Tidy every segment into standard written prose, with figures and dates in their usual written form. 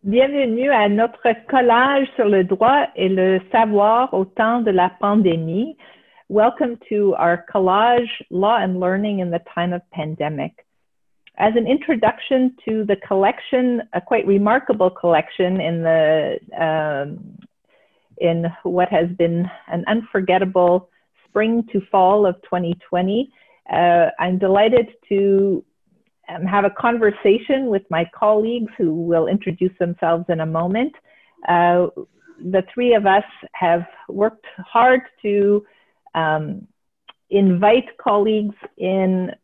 Bienvenue à notre collage sur le droit et le savoir au temps de la pandémie. Welcome to our collage, Law and Learning in the Time of Pandemic. As an introduction to the collection, a quite remarkable collection in what has been an unforgettable spring to fall of 2020, I'm delighted to have a conversation with my colleagues who will introduce themselves in a moment. The three of us have worked hard to invite colleagues in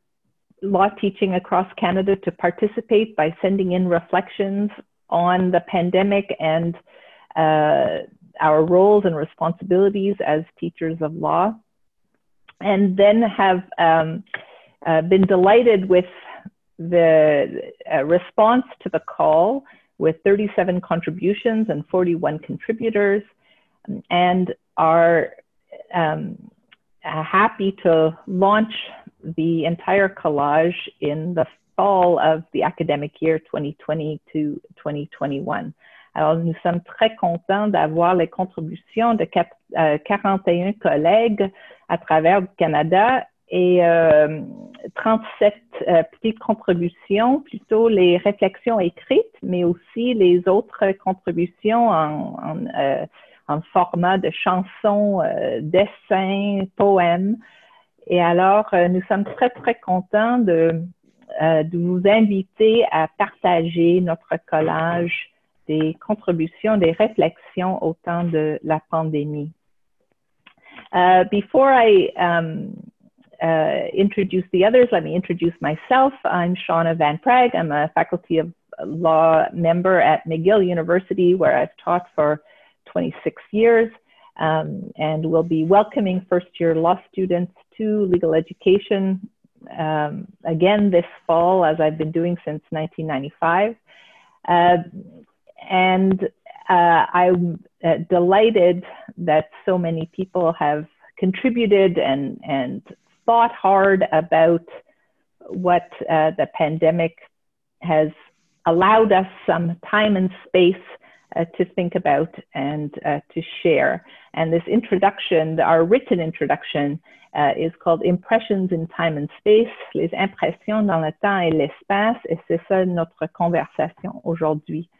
law teaching across Canada to participate by sending in reflections on the pandemic and our roles and responsibilities as teachers of law, and then have been delighted with the response to the call with 37 contributions and 41 contributors, and are happy to launch the entire collage in the fall of the academic year 2020 to 2021. Alors, nous sommes très contents d'avoir les contributions de 41 collègues à travers le Canada et 37 petites contributions, plutôt les réflexions écrites, mais aussi les autres contributions en format de chansons, dessins, poèmes. Et alors, nous sommes très, très contents de vous inviter à partager notre collage des contributions, des réflexions au temps de la pandémie. Before I introduce the others, let me introduce myself. I'm Shauna Van Praagh. I'm a faculty of law member at McGill University, where I've taught for 26 years, and will be welcoming first-year law students to legal education again this fall, as I've been doing since 1995. And I'm delighted that so many people have contributed and thought hard about what the pandemic has allowed us some time and space to think about and to share. And this introduction, our written introduction, is called Impressions in Time and Space, les impressions dans le temps et l'espace, et c'est ça notre conversation aujourd'hui.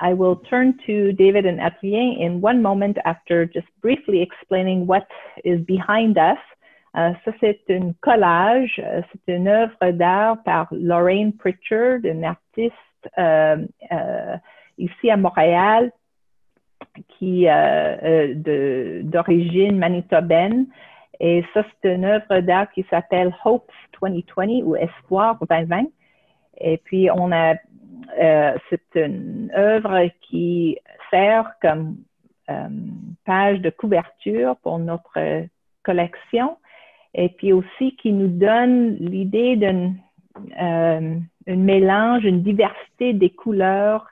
I will turn to David and Adrien in one moment after just briefly explaining what is behind us. Ça, c'est une collage, c'est une œuvre d'art par Lorraine Pritchard, une artiste ici à Montréal, qui d'origine manitobaine. Et ça, c'est une œuvre d'art qui s'appelle Hopes 2020 ou Espoir 2020. Et puis, c'est une œuvre qui sert comme page de couverture pour notre collection, et puis aussi qui nous donne l'idée d'un mélange, une diversité des couleurs,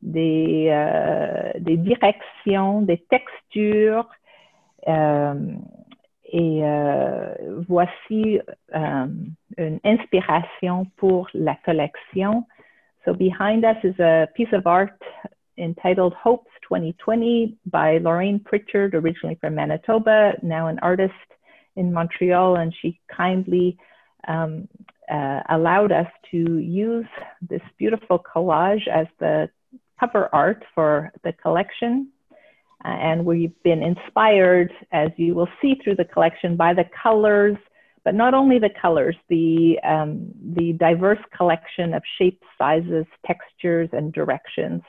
des directions, des textures. Et voici une inspiration pour la collection. So behind us is a piece of art entitled Hopes 2020 by Lorraine Pritchard, originally from Manitoba, now an artist in Montreal, and she kindly allowed us to use this beautiful collage as the cover art for the collection. And we've been inspired, as you will see through the collection, by the colors, but not only the colors, the diverse collection of shapes, sizes, textures, and directions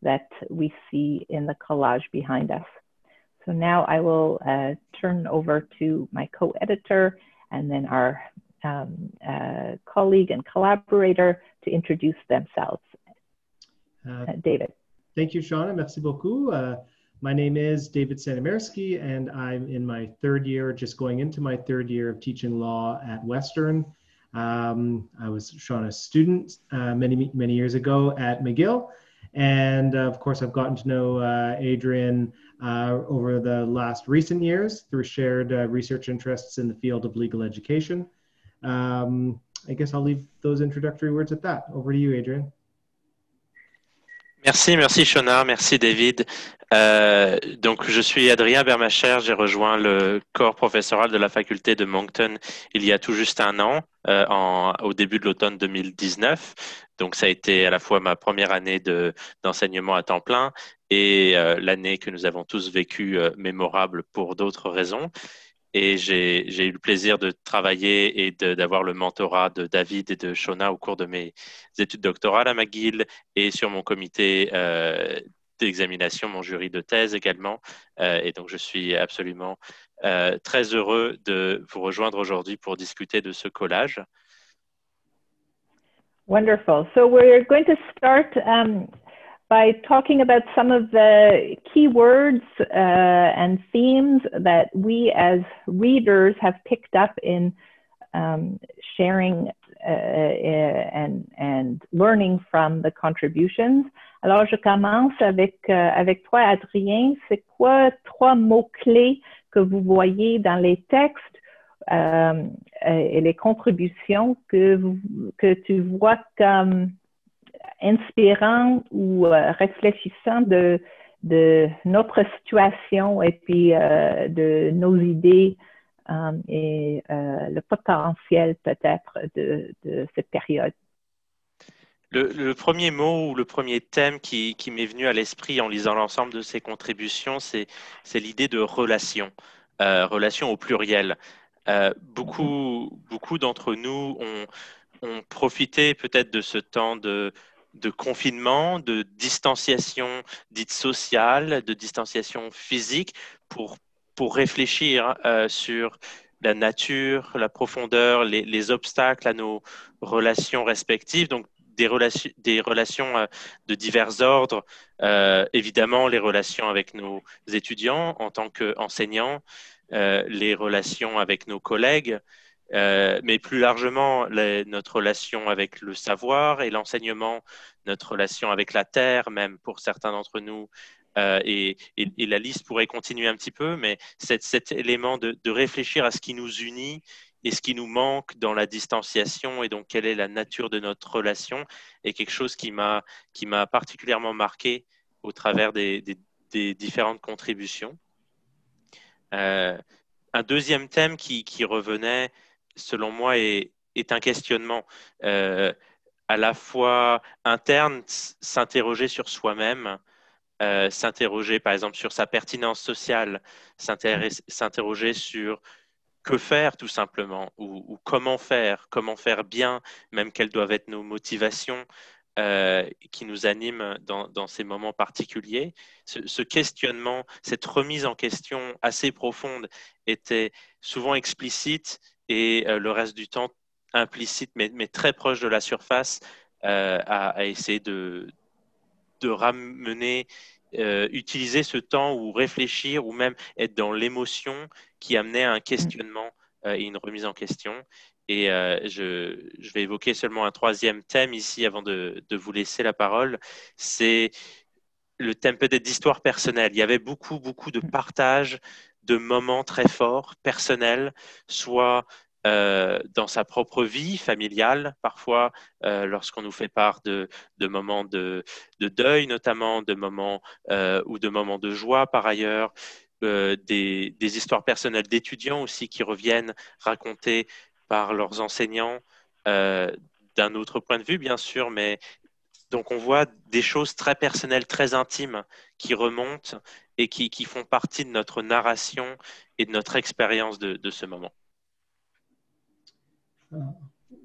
that we see in the collage behind us. So now I will turn over to my co-editor and then our colleague and collaborator to introduce themselves. David. Thank you, Shauna. Merci beaucoup. My name is David Sandomierski, and I'm in my third year, just going into my third year of teaching law at Western. I was Shauna's student many years ago at McGill. And of course, I've gotten to know Adrien over the last recent years through shared research interests in the field of legal education. I guess I'll leave those introductory words at that. Over to you, Adrien. Merci Shauna, merci David. Donc je suis Adrien Habermacher, j'ai rejoint le corps professoral de la faculté de Moncton il y a tout juste un an, au début de l'automne 2019. Donc ça a été à la fois ma première année d'enseignement à temps plein et l'année que nous avons tous vécue mémorable pour d'autres raisons. Et j'ai eu le plaisir de travailler et d'avoir le mentorat de David et de Shauna au cours de mes études doctorales à McGill et sur mon comité d'examination, mon jury de thèse également. Et donc, je suis absolument très heureux de vous rejoindre aujourd'hui pour discuter de ce collage. Wonderful. So we're going to start by talking about some of the key words and themes that we as readers have picked up in sharing and learning from the contributions. Alors, je commence avec toi, Adrien. C'est quoi 3 mots-clés que vous voyez dans les textes et les contributions que tu vois comme inspirant ou réfléchissant de notre situation et puis de nos idées et le potentiel peut-être de cette période. Le premier mot ou le premier thème qui m'est venu à l'esprit en lisant l'ensemble de ces contributions, c'est l'idée de relation, relation au pluriel. Beaucoup d'entre nous ont profité peut-être de ce temps de confinement, de distanciation dite sociale, de distanciation physique pour réfléchir sur la nature, la profondeur, les obstacles à nos relations respectives. Donc, des relations de divers ordres, évidemment les relations avec nos étudiants en tant qu'enseignants, les relations avec nos collègues, mais plus largement notre relation avec le savoir et l'enseignement, notre relation avec la terre, même pour certains d'entre nous. Et la liste pourrait continuer un petit peu, mais cet élément de réfléchir à ce qui nous unit et ce qui nous manque dans la distanciation et donc quelle est la nature de notre relation est quelque chose qui m'a particulièrement marqué au travers des différentes contributions. Un deuxième thème qui revenait, selon moi, est un questionnement à la fois interne, s'interroger sur soi-même, s'interroger par exemple sur sa pertinence sociale, s'interroger sur que faire tout simplement, ou comment faire bien, même quelles doivent être nos motivations qui nous animent dans ces moments particuliers. Ce questionnement, cette remise en question assez profonde était souvent explicite et le reste du temps implicite, mais très proche de la surface, à essayer de ramener, utiliser ce temps ou réfléchir ou même être dans l'émotion qui amenait à un questionnement et une remise en question. Et je vais évoquer seulement un troisième thème ici avant de vous laisser la parole. C'est le thème peut-être d'histoire personnelle. Il y avait beaucoup de partage de moments très forts, personnels, soit dans sa propre vie familiale, parfois lorsqu'on nous fait part de moments de deuil, notamment de moments ou de moments de joie par ailleurs, des histoires personnelles d'étudiants aussi qui reviennent raconter par leurs enseignants d'un autre point de vue, bien sûr, mais donc on voit des choses très personnelles, très intimes qui remontent et qui font partie de notre narration et de notre expérience de ce moment.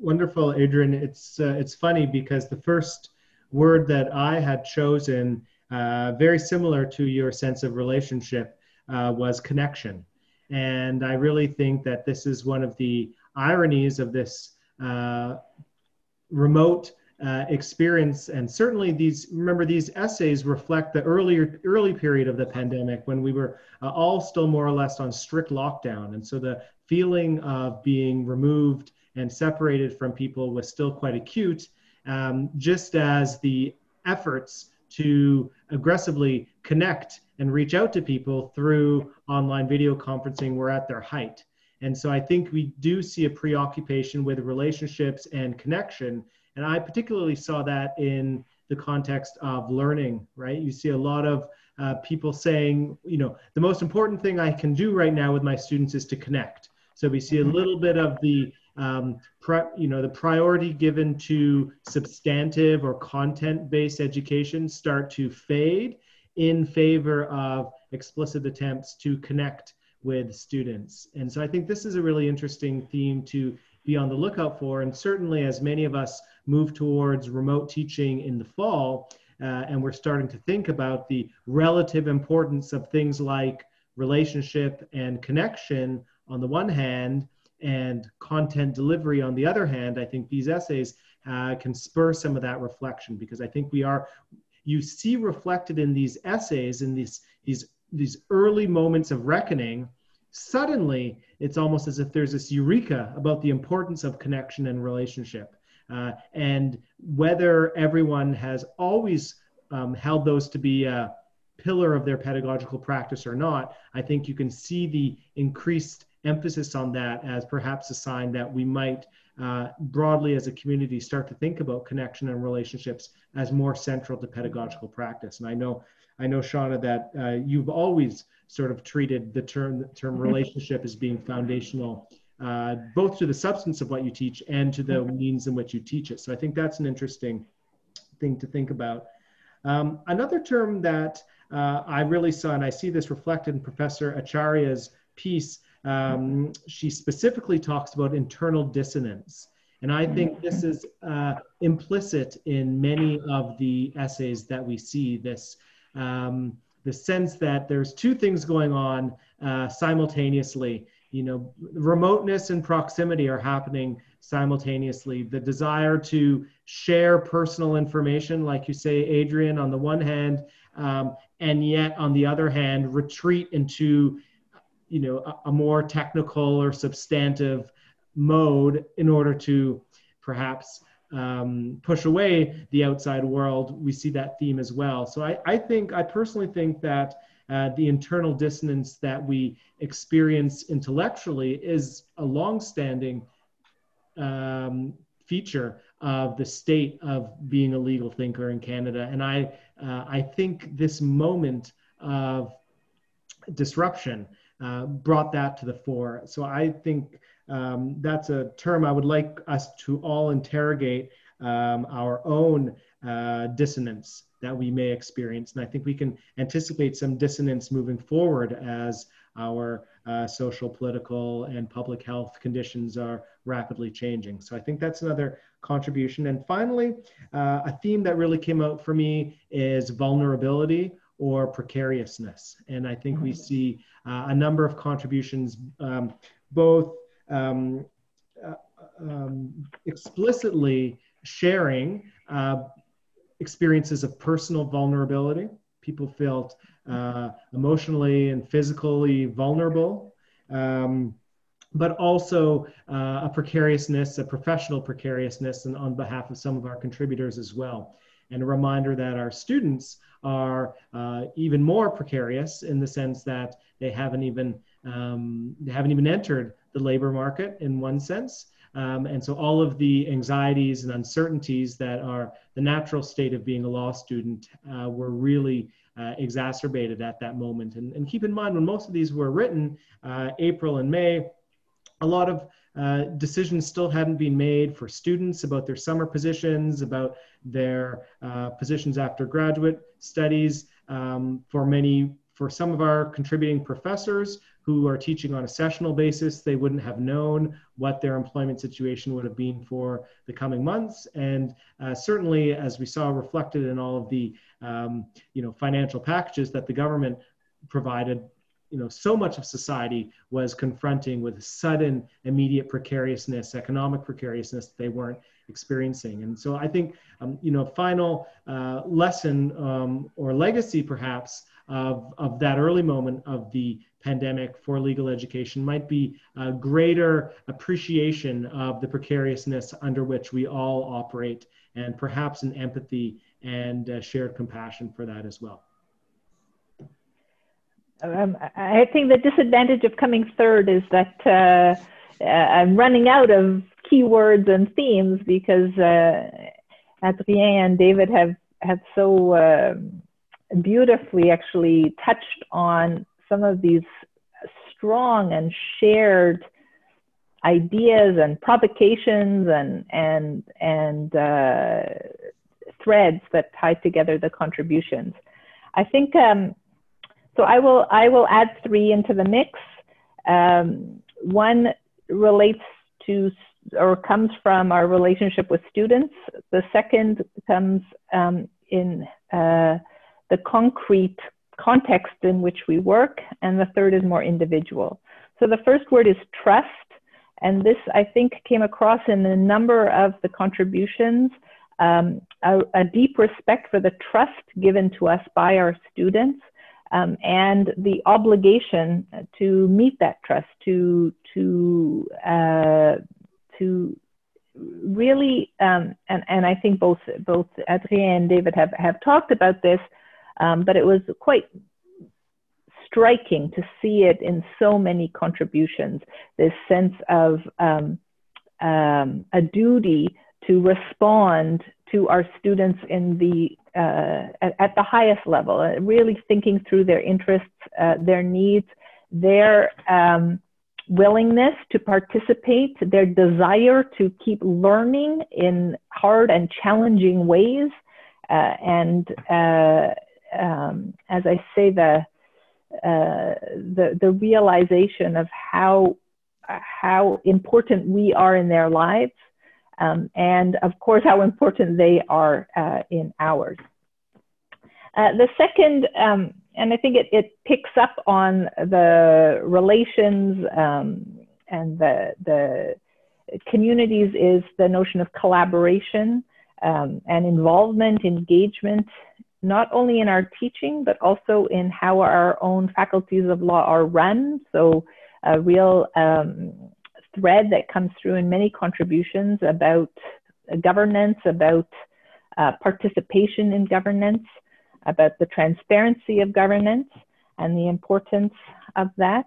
Wonderful, Adrien. It's funny because the first word that I had chosen, very similar to your sense of relationship, was connection. And I really think that this is one of the ironies of this remote experience. And certainly these essays reflect the early period of the pandemic when we were all still more or less on strict lockdown. And so the feeling of being removed and separated from people was still quite acute, just as the efforts to aggressively connect and reach out to people through online video conferencing were at their height. And so I think we do see a preoccupation with relationships and connection. And I particularly saw that in the context of learning, right? You see a lot of people saying, the most important thing I can do right now with my students is to connect. So we see a little bit of the, the priority given to substantive or content-based education start to fade in favor of explicit attempts to connect with students. And so I think this is a really interesting theme to be on the lookout for. And certainly as many of us move towards remote teaching in the fall, and we're starting to think about the relative importance of things like relationship and connection on the one hand, and content delivery on the other hand, I think these essays can spur some of that reflection, because I think you see reflected in these essays, in these early moments of reckoning, suddenly it's almost as if there's this eureka about the importance of connection and relationship. And whether everyone has always held those to be a pillar of their pedagogical practice or not, I think you can see the increased emphasis on that as perhaps a sign that we might broadly as a community start to think about connection and relationships as more central to pedagogical practice. And I know, Shauna, that you've always sort of treated the term relationship as being foundational, both to the substance of what you teach and to the means in which you teach it. So I think that's an interesting thing to think about. Another term that I really saw, and I see this reflected in Professor Acharya's piece, she specifically talks about internal dissonance. And I think this is implicit in many of the essays that we see, this the sense that there's two things going on simultaneously. Remoteness and proximity are happening simultaneously. The desire to share personal information, like you say, Adrien, on the one hand, and yet on the other hand, retreat into a more technical or substantive mode in order to perhaps push away the outside world. We see that theme as well. So I personally think that the internal dissonance that we experience intellectually is a longstanding feature of the state of being a legal thinker in Canada. And I think this moment of disruption brought that to the fore. So I think that's a term I would like us to all interrogate our own dissonance that we may experience. And I think we can anticipate some dissonance moving forward as our social, political, and public health conditions are rapidly changing. So I think that's another contribution. And finally, a theme that really came out for me is vulnerability or precariousness. And I think we see a number of contributions, both explicitly sharing experiences of personal vulnerability. People felt emotionally and physically vulnerable, but also a precariousness, a professional precariousness, and on behalf of some of our contributors as well. And a reminder that our students are even more precarious in the sense that they haven't even entered the labor market in one sense. And so all of the anxieties and uncertainties that are the natural state of being a law student were really exacerbated at that moment. And keep in mind, when most of these were written, April and May, a lot of decisions still hadn't been made for students about their summer positions, about their positions after graduate studies. For some of our contributing professors who are teaching on a sessional basis, they wouldn't have known what their employment situation would have been for the coming months. And certainly, as we saw reflected in all of the financial packages that the government provided, so much of society was confronting with sudden, immediate precariousness, economic precariousness that they weren't experiencing. And so I think, final lesson or legacy perhaps of that early moment of the pandemic for legal education might be a greater appreciation of the precariousness under which we all operate, and perhaps an empathy and shared compassion for that as well. I think the disadvantage of coming third is that I'm running out of keywords and themes because Adrien and David have beautifully actually touched on some of these strong and shared ideas and provocations and threads that tie together the contributions. I think so. I will add three into the mix. One relates to or comes from our relationship with students. The second comes in the concrete context in which we work, and the third is more individual. So the first word is trust, and this I think came across in a number of the contributions, a deep respect for the trust given to us by our students, and the obligation to meet that trust, to really, and I think both Adrien and David have talked about this, but it was quite striking to see it in so many contributions, this sense of a duty to respond to our students in the at the highest level, really thinking through their interests, their needs, their willingness to participate, their desire to keep learning in hard and challenging ways, and as I say, the realization of how important we are in their lives, and of course how important they are in ours. The second, and I think it picks up on the relations and the communities, is the notion of collaboration and involvement, engagement, not only in our teaching, but also in how our own faculties of law are run. So a real thread that comes through in many contributions about governance, about participation in governance, about the transparency of governance and the importance of that.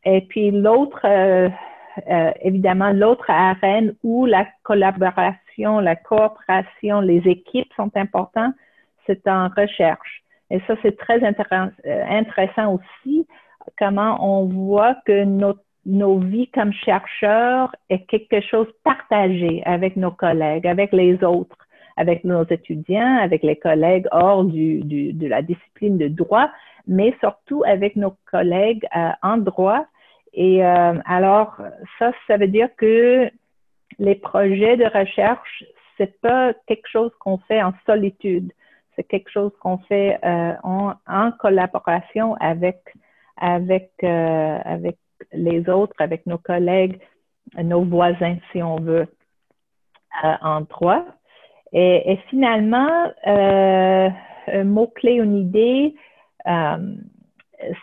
Et puis l'autre, évidemment, l'autre arène où la collaboration, la coopération, les équipes sont importants, c'est en recherche. Et ça, c'est très intéressant aussi, comment on voit que nos vies comme chercheurs est quelque chose partagé avec nos collègues, avec les autres, avec nos étudiants, avec les collègues hors de la discipline de droit, mais surtout avec nos collègues en droit. Et alors, ça veut dire que les projets de recherche, c'est pas quelque chose qu'on fait en solitude, c'est quelque chose qu'on fait en collaboration avec les autres, avec nos collègues, nos voisins, si on veut, en droit. Et finalement, un mot-clé, une idée,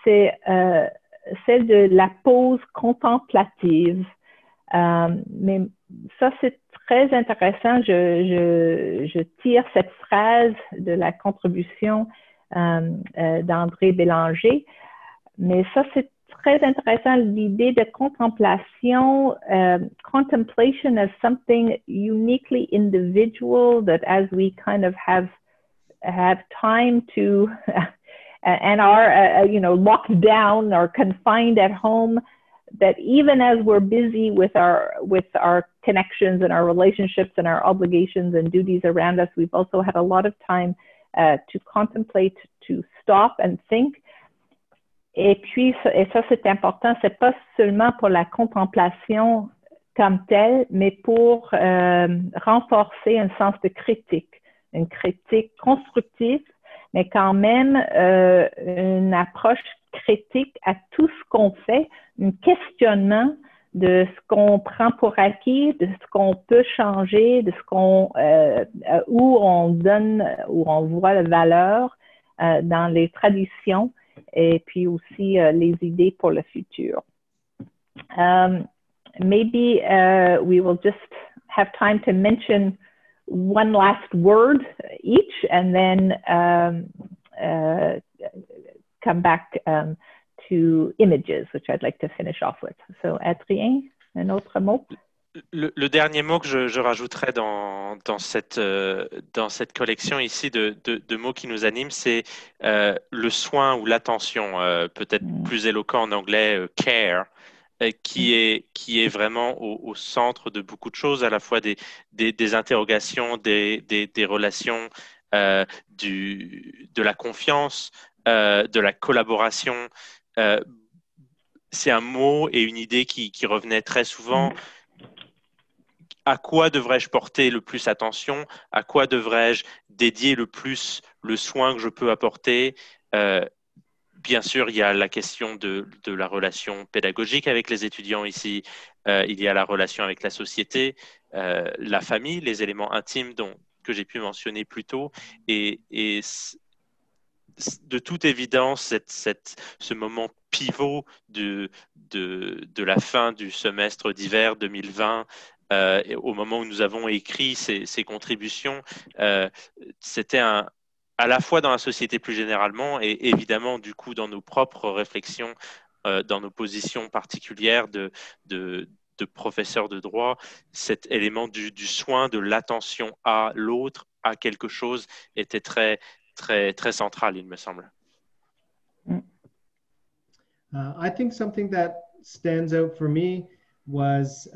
c'est celle de la pause contemplative. Mais ça, c'est très intéressant. Je tire cette phrase de la contribution d'André Bélanger. Mais ça, c'est très intéressant, l'idée de contemplation, contemplation as something uniquely individual, that as we kind of have time to, and are, locked down or confined at home, that even as we're busy with our connections and our relationships and our obligations and duties around us, we've also had a lot of time to contemplate, to stop and think. Et puis, et ça c'est important, c'est pas seulement pour la contemplation comme telle, mais pour renforcer un sens de critique, une critique constructive, mais quand même une approche critique à tout ce qu'on fait, un questionnement de ce qu'on prend pour acquis, de ce qu'on peut changer, de ce qu'on où on donne, où on voit la valeur dans les traditions, et puis aussi les idées pour le futur. Maybe we will just have time to mention one last word each, and then come back to images, which I'd like to finish off with. So, Adrien, un autre mot? Le dernier mot que je rajouterais dans cette collection ici de mots qui nous animent, c'est le soin ou l'attention, peut-être plus éloquent en anglais, care, qui est vraiment au centre de beaucoup de choses, à la fois des interrogations, des relations, de la confiance, de la collaboration. Euh, c'est un mot et une idée qui revenait très souvent. À quoi devrais-je porter le plus attention? À quoi devrais-je dédier le plus le soin que je peux apporter? Bien sûr, il y a la question de la relation pédagogique avec les étudiants ici. Il y a la relation avec la société, la famille, les éléments intimes que j'ai pu mentionner plus tôt. Et de toute évidence, ce moment pivot de la fin du semestre d'hiver 2020, au moment où nous avons écrit ces contributions, c'était à la fois dans la société plus généralement et évidemment du coup dans nos propres réflexions, dans nos positions particulières de professeurs de droit, cet élément du soin, de l'attention à l'autre, à quelque chose, était très, très, très central, il me semble. I think something that stands out for me was,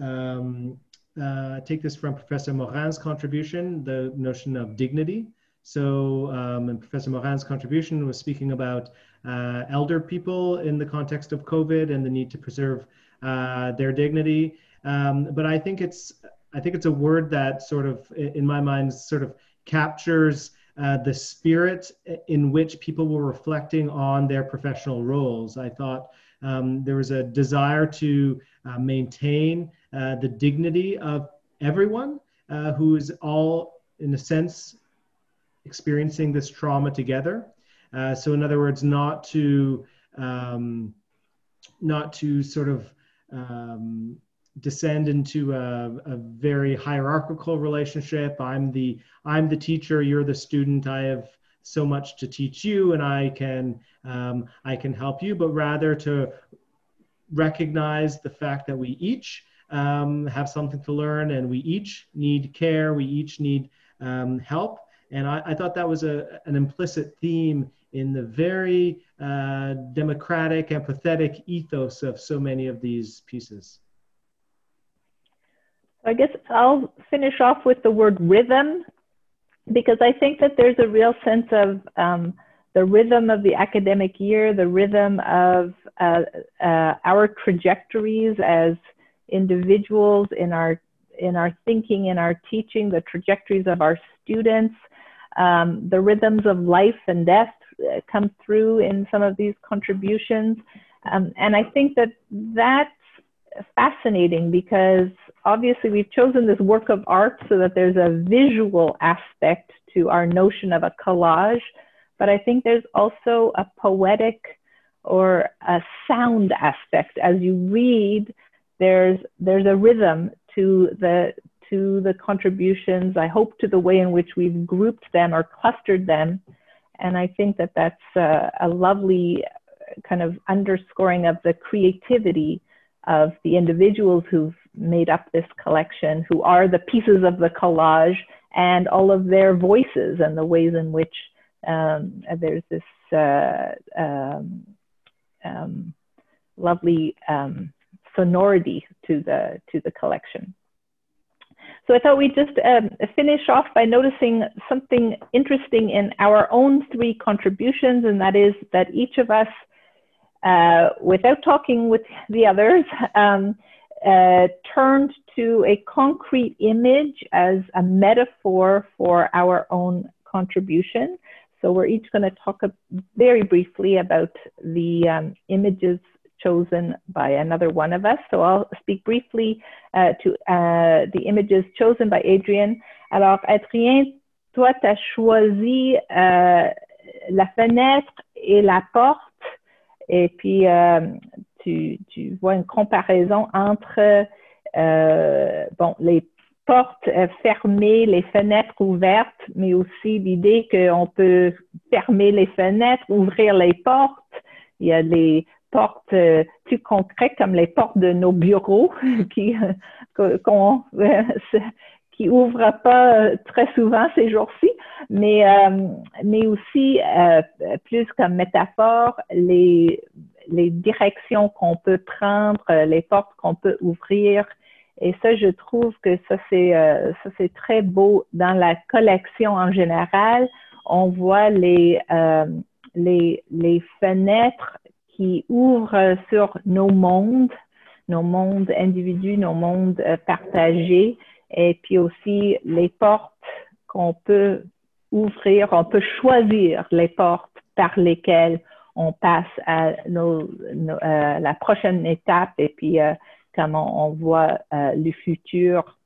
take this from Professor Morin's contribution, the notion of dignity. So, and Professor Morin's contribution was speaking about elder people in the context of COVID and the need to preserve their dignity. But I think it's a word that sort of, in my mind, sort of captures the spirit in which people were reflecting on their professional roles. I thought there was a desire to maintain the dignity of everyone who is all, in a sense, experiencing this trauma together. So in other words, not to sort of descend into a very hierarchical relationship. I'm the teacher, you're the student. I have so much to teach you, and I can help you. But rather to recognize the fact that we each have something to learn, and we each need care. We each need help. And I thought that was an implicit theme in the very democratic, empathetic ethos of so many of these pieces. I guess I'll finish off with the word rhythm, because I think that there's a real sense of the rhythm of the academic year, the rhythm of our trajectories as individuals in our thinking, in our teaching, the trajectories of our students, the rhythms of life and death come through in some of these contributions. And I think that that's fascinating, because obviously we've chosen this work of art so that there's a visual aspect to our notion of a collage, but I think there's also a poetic or a sound aspect. As you read, there's a rhythm to the contributions, I hope to the way in which we've grouped them or clustered them. And I think that that's a lovely kind of underscoring of the creativity of the individuals who've made up this collection, who are the pieces of the collage, and all of their voices and the ways in which there's this lovely sonority to the collection. So I thought we'd just finish off by noticing something interesting in our own three contributions, and that is that each of us, without talking with the others, turned to a concrete image as a metaphor for our own contribution. So we're each going to talk very briefly about the images chosen by another one of us. So I'll speak briefly to the images chosen by Adrien. Alors, Adrien, toi, tu as choisi la fenêtre et la porte, et puis tu vois une comparaison entre bon, les portes fermées, les fenêtres ouvertes, mais aussi l'idée qu'on peut fermer les fenêtres, ouvrir les portes. Il y a les portes plus concrètes comme les portes de nos bureaux qui qui ouvrent pas très souvent ces jours-ci, mais aussi plus comme métaphore, les directions qu'on peut prendre, les portes qu'on peut ouvrir. Et ça, je trouve que ça c'est très beau. Dans la collection en général, on voit les fenêtres qui ouvrent sur nos mondes individus, nos mondes partagés, et puis aussi les portes qu'on peut ouvrir, on peut choisir les portes par lesquelles on passe à la prochaine étape, et puis comment on voit le futur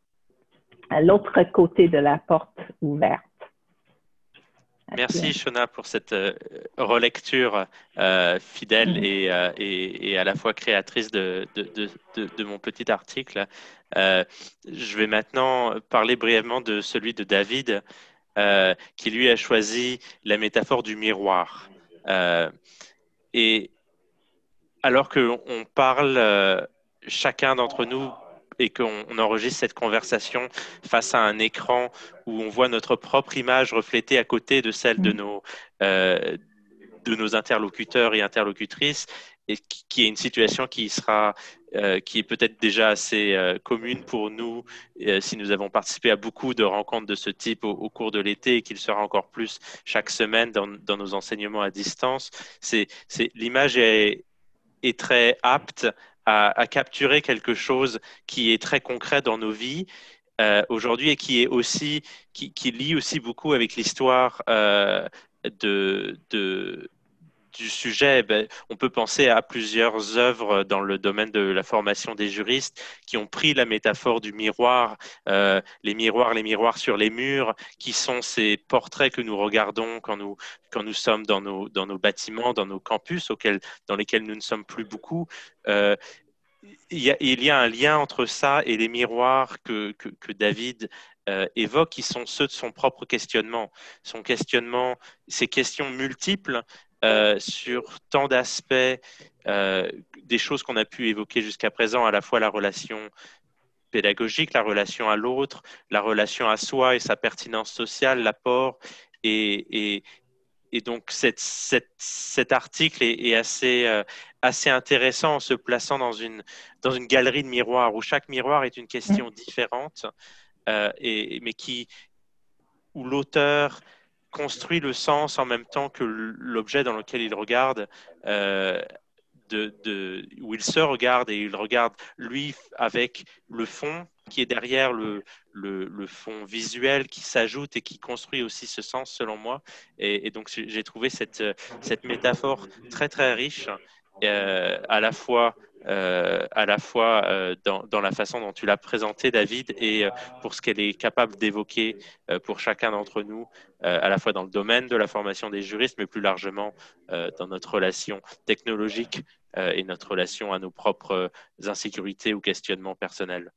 à l'autre côté de la porte ouverte. Merci Shauna pour cette relecture fidèle et à la fois créatrice de mon petit article. Je vais maintenant parler brièvement de celui de David, qui lui a choisi la métaphore du miroir. Et alors qu'on parle chacun d'entre nous et qu'on enregistre cette conversation face à un écran où on voit notre propre image reflétée à côté de celle de nos interlocuteurs et interlocutrices, et qui est une situation qui est peut-être déjà assez commune pour nous si nous avons participé à beaucoup de rencontres de ce type au cours de l'été, et qu'il sera encore plus chaque semaine dans nos enseignements à distance. L'image est très apte à capturer quelque chose qui est très concret dans nos vies aujourd'hui, et qui lie aussi beaucoup avec l'histoire du sujet. On peut penser à plusieurs œuvres dans le domaine de la formation des juristes qui ont pris la métaphore du miroir, les miroirs sur les murs, qui sont ces portraits que nous regardons quand nous sommes dans nos bâtiments, dans nos campus dans lesquels nous ne sommes plus beaucoup. Il y a un lien entre ça et les miroirs que David évoque, qui sont ceux de son propre questionnement. Ces questions multiples sur tant d'aspects, des choses qu'on a pu évoquer jusqu'à présent, à la fois la relation pédagogique, la relation à l'autre, la relation à soi et sa pertinence sociale, l'apport. Et donc cet article est assez intéressant en se plaçant dans une galerie de miroirs où chaque miroir est une question différente, mais où l'auteur construit le sens en même temps que l'objet dans lequel il regarde, où il se regarde, et il regarde lui avec le fond qui est derrière le fond visuel qui s'ajoute et qui construit aussi ce sens, selon moi. Et donc j'ai trouvé cette métaphore très très riche, à la fois dans la façon dont tu l'as présentée, David, et pour ce qu'elle est capable d'évoquer pour chacun d'entre nous, à la fois dans le domaine de la formation des juristes, mais plus largement dans notre relation technologique et notre relation à nos propres insécurités ou questionnements personnels.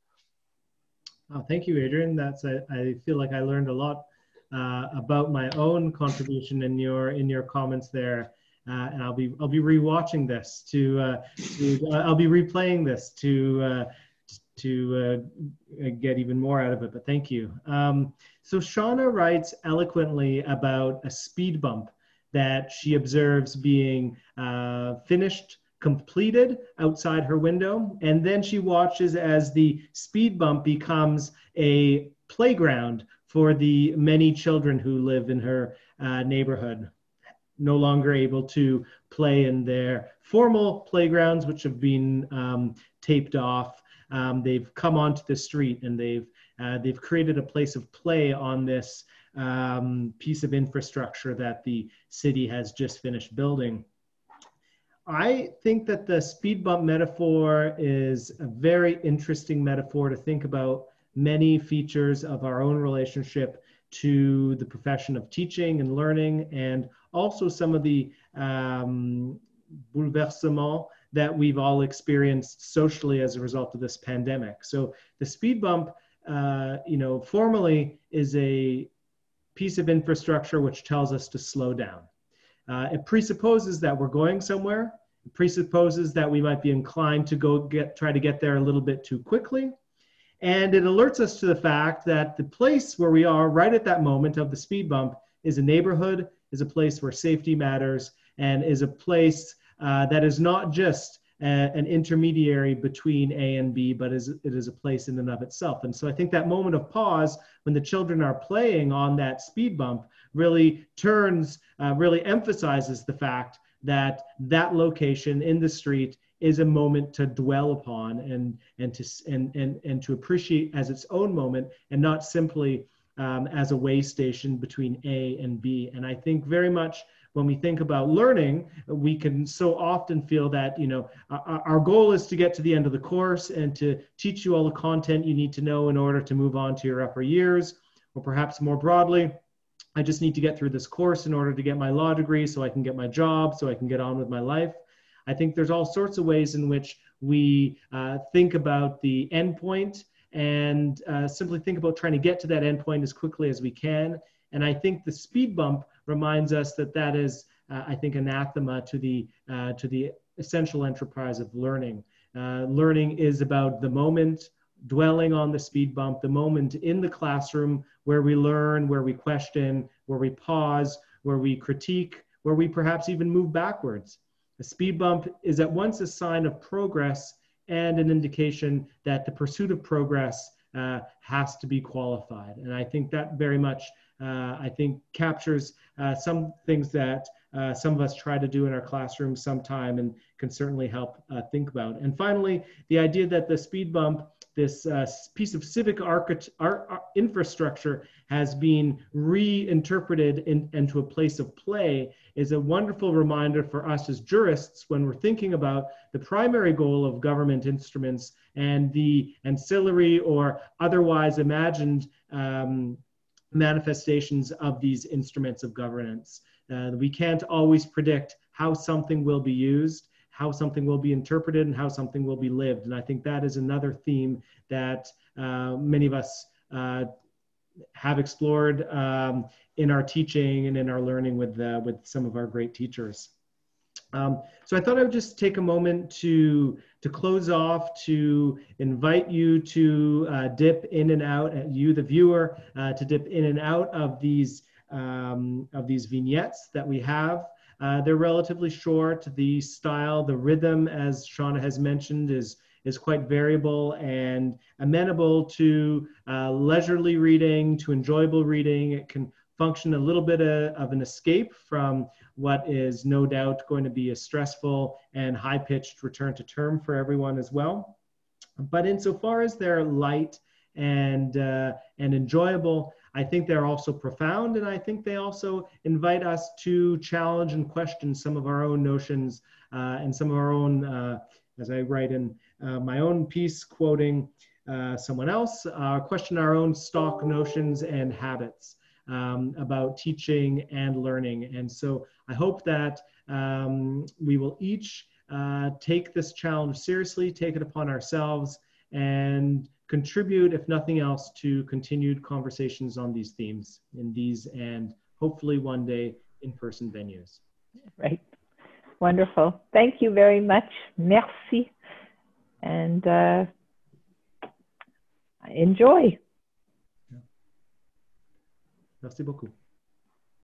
Oh, thank you, Adrien. I feel like I learned a lot about my own contribution in your comments there. And I'll be rewatching this I'll be replaying this to get even more out of it, but thank you. So Shauna writes eloquently about a speed bump that she observes being completed outside her window, and then she watches as the speed bump becomes a playground for the many children who live in her neighborhood, no longer able to play in their formal playgrounds, which have been taped off. They've come onto the street, and they've created a place of play on this piece of infrastructure that the city has just finished building. I think that the speed bump metaphor is a very interesting metaphor to think about many features of our own relationship to the profession of teaching and learning, and also some of the bouleversement that we've all experienced socially as a result of this pandemic. So the speed bump, formally is a piece of infrastructure which tells us to slow down. It presupposes that we're going somewhere, presupposes that we might be inclined to try to get there a little bit too quickly. And it alerts us to the fact that the place where we are right at that moment of the speed bump is a neighborhood, is a place where safety matters, and is a place that is not just an intermediary between A and B, but it is a place in and of itself. And so I think that moment of pause when the children are playing on that speed bump really really emphasizes the fact that that location in the street is a moment to dwell upon and to appreciate as its own moment, and not simply as a way station between A and B. And I think very much when we think about learning, we can so often feel that, you know, our goal is to get to the end of the course and to teach you all the content you need to know in order to move on to your upper years, or perhaps more broadly, I just need to get through this course in order to get my law degree so I can get my job, so I can get on with my life. I think there's all sorts of ways in which we think about the endpoint and simply think about trying to get to that endpoint as quickly as we can. And I think the speed bump reminds us that that is, I think, anathema to the essential enterprise of learning. Learning is about the moment, dwelling on the speed bump, the moment in the classroom where we learn, where we question, where we pause, where we critique, where we perhaps even move backwards. The speed bump is at once a sign of progress and an indication that the pursuit of progress has to be qualified. And I think that very much, I think, captures some things that some of us try to do in our classrooms sometime and can certainly help think about. And finally, the idea that the speed bump, this piece of civic infrastructure, has been reinterpreted into a place of play is a wonderful reminder for us as jurists when we're thinking about the primary goal of government instruments and the ancillary or otherwise imagined manifestations of these instruments of governance. We can't always predict how something will be used, how something will be interpreted, and how something will be lived. And I think that is another theme that many of us have explored in our teaching and in our learning with some of our great teachers. So I thought I would just take a moment to close off, to invite you to dip in and out, you the viewer, to dip in and out of these vignettes that we have. They're relatively short. The style, the rhythm, as Shauna has mentioned, is quite variable and amenable to leisurely reading, to enjoyable reading. It can function a little bit of an escape from what is no doubt going to be a stressful and high-pitched return to term for everyone as well. But insofar as they're light and enjoyable, I think they're also profound, and I think they also invite us to challenge and question some of our own notions and some of our own, as I write in my own piece quoting someone else, question our own stock notions and habits about teaching and learning. And so I hope that we will each take this challenge seriously, take it upon ourselves, and contribute, if nothing else, to continued conversations on these themes in these and hopefully one day in-person venues. Right. Wonderful. Thank you very much. Merci. And enjoy. Merci beaucoup.